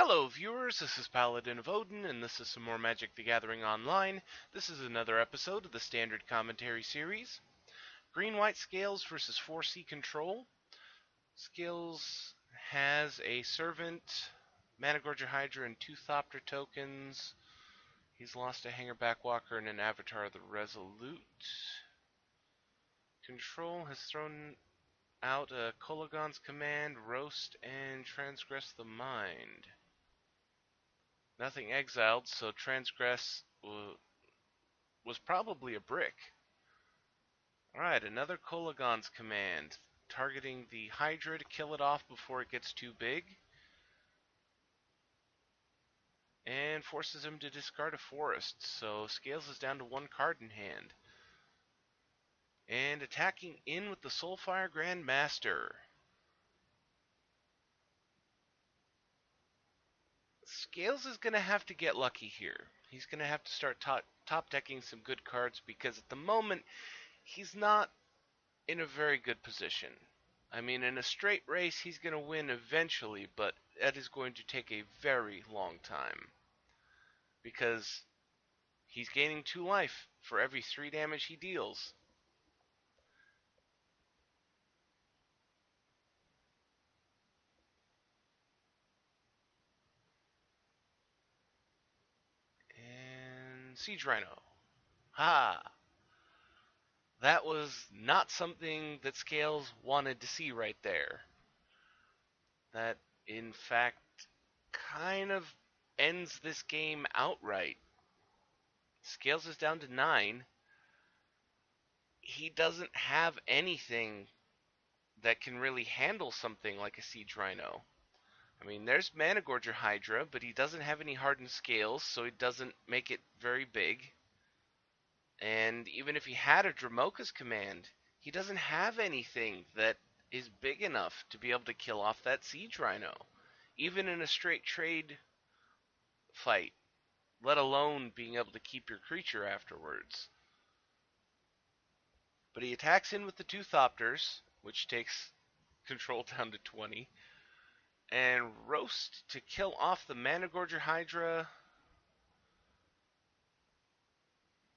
Hello viewers, this is Paladin of Odin, and this is some more Magic the Gathering Online. This is another episode of the Standard Commentary Series. Green-White Scales versus 4C Control. Scales has a Servant, Managorger Hydra, and 2 Thopter tokens. He's lost a Hangerback Walker and an Avatar of the Resolute. Control has thrown out a Kolagon's Command, Roast, and Transgress the Mind. Nothing exiled, so Transgress was probably a brick. Alright, another Kolagon's Command, targeting the Hydra to kill it off before it gets too big, and forces him to discard a forest, so Scales is down to 1 card in hand. And attacking in with the Soulfire Grandmaster. Scales is going to have to get lucky here. He's going to have to start top decking some good cards because at the moment, he's not in a very good position. I mean, in a straight race, he's going to win eventually, but that is going to take a very long time. Because he's gaining 2 life for every 3 damage he deals. And Siege Rhino. Ha! That was not something that Scales wanted to see right there. That, in fact, kind of ends this game outright. Scales is down to 9. He doesn't have anything that can really handle something like a Siege Rhino. I mean, there's Managorger Hydra, but he doesn't have any hardened scales, so he doesn't make it very big. And even if he had a Dramoka's Command, he doesn't have anything that is big enough to be able to kill off that Siege Rhino. Even in a straight trade fight, let alone being able to keep your creature afterwards. But he attacks in with the 2 Thopters, which takes control down to 20. And Roast to kill off the Managorger Hydra.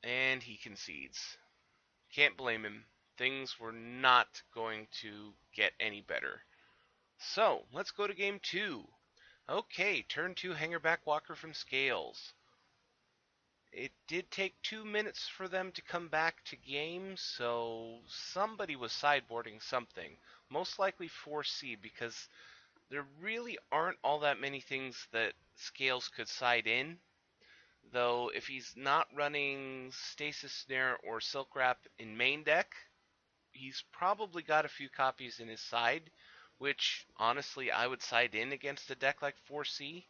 And he concedes. Can't blame him. Things were not going to get any better. So, let's go to game 2. Okay, turn 2 Hangerback Walker from Scales. It did take 2 minutes for them to come back to game, so somebody was sideboarding something. Most likely 4C, because there really aren't all that many things that Scales could side in. Though, if he's not running Stasis Snare or Silk Wrap in main deck, he's probably got a few copies in his side, which, honestly, I would side in against a deck like 4C.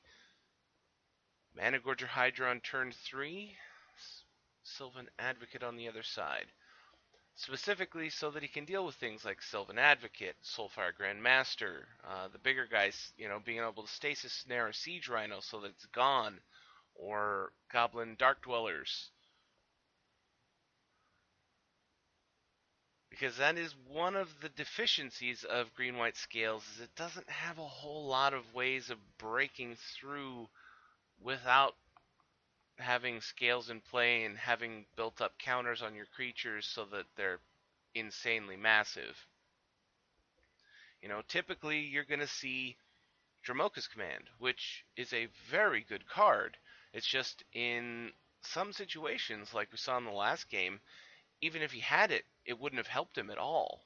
Managorger Hydra on turn 3, Sylvan Advocate on the other side. Specifically so that he can deal with things like Sylvan Advocate, Soulfire Grandmaster, the bigger guys, being able to Stasis Snare a Siege Rhino so that it's gone, or Goblin Dark Dwellers. Because that is one of the deficiencies of Green-White Scales, is it doesn't have a whole lot of ways of breaking through without having Scales in play and having built up counters on your creatures so that they're insanely massive. Typically you're going to see Dramoka's Command, which is a very good card. It's just in some situations, like we saw in the last game, even if he had it, it wouldn't have helped him at all.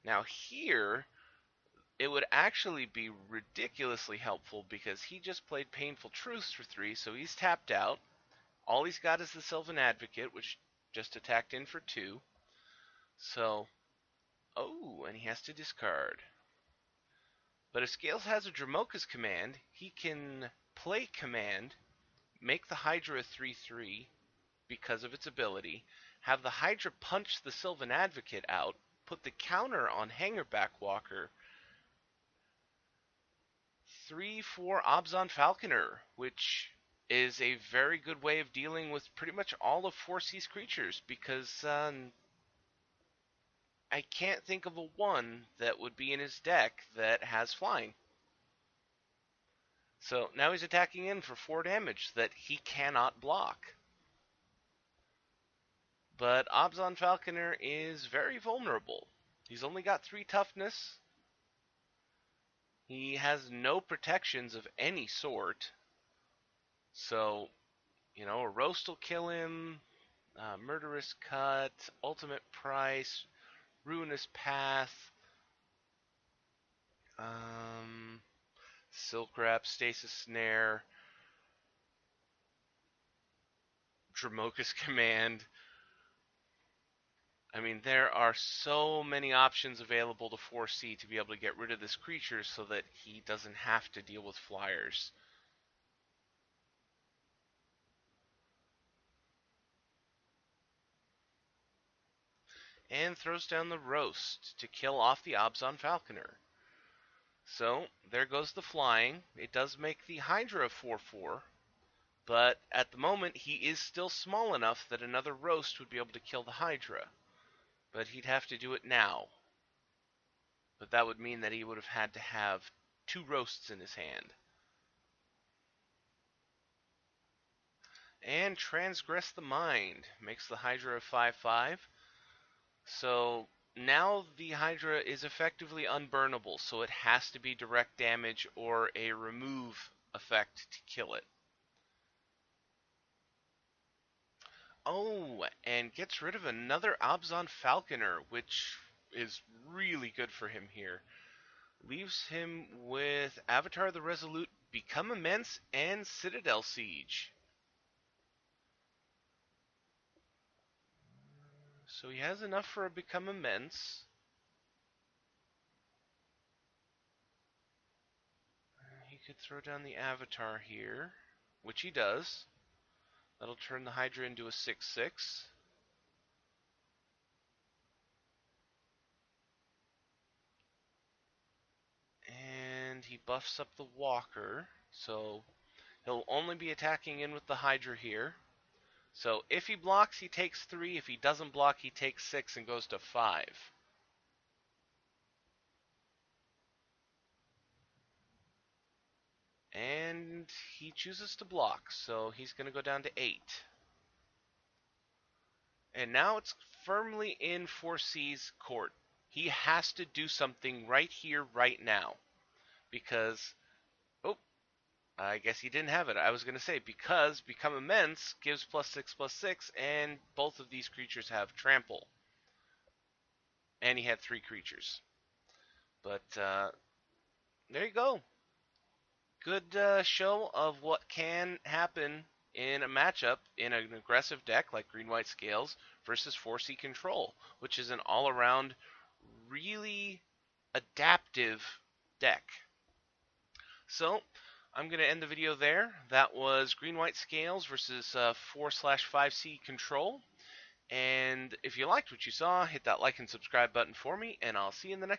Now here, it would actually be ridiculously helpful because he just played Painful Truths for 3, so he's tapped out. All he's got is the Sylvan Advocate, which just attacked in for 2. So, and he has to discard. But if Scales has a Dramoka's Command, he can play Command, make the Hydra a 3/3 because of its ability, have the Hydra punch the Sylvan Advocate out, put the counter on Hangerback Walker, 3/4 Abzan Falconer, which is a very good way of dealing with pretty much all of 4C's creatures, because I can't think of a one that would be in his deck that has flying. So now he's attacking in for 4 damage that he cannot block. But Abzan Falconer is very vulnerable. He's only got 3 toughness. He has no protections of any sort. So, a roast will kill him. Murderous Cut, Ultimate Price, Ruinous Path, Silk Wrap, Stasis Snare, Dromoka's Command. I mean, there are so many options available to 4C to be able to get rid of this creature so that he doesn't have to deal with flyers. And throws down the Roast to kill off the Abzan Falconer. So, there goes the flying. It does make the Hydra 4/4, but at the moment he is still small enough that another Roast would be able to kill the Hydra. But he'd have to do it now. But that would mean that he would have had to have 2 Roasts in his hand. And Transgress the Mind makes the Hydra a 5/5. So now the Hydra is effectively unburnable, so it has to be direct damage or a remove effect to kill it. Oh, and gets rid of another Abzan Falconer, which is really good for him here. Leaves him with Avatar the Resolute, Become Immense, and Citadel Siege. So he has enough for a Become Immense. He could throw down the Avatar here, which he does. That'll turn the Hydra into a 6/6. And he buffs up the Walker, so he'll only be attacking in with the Hydra here. So if he blocks, he takes 3. If he doesn't block, he takes 6 and goes to 5. And he chooses to block, so he's going to go down to 8. And now it's firmly in 4C's court. He has to do something right here, right now. Because, oh, I guess he didn't have it. I was going to say, because Become Immense gives +6/+6, and both of these creatures have Trample. And he had 3 creatures. But, there you go. Good show of what can happen in a matchup in an aggressive deck like Green-White Scales versus 4C Control, which is an all-around really adaptive deck. So, I'm going to end the video there. That was Green-White Scales versus 4/5C Control. And if you liked what you saw, hit that like and subscribe button for me, and I'll see you in the next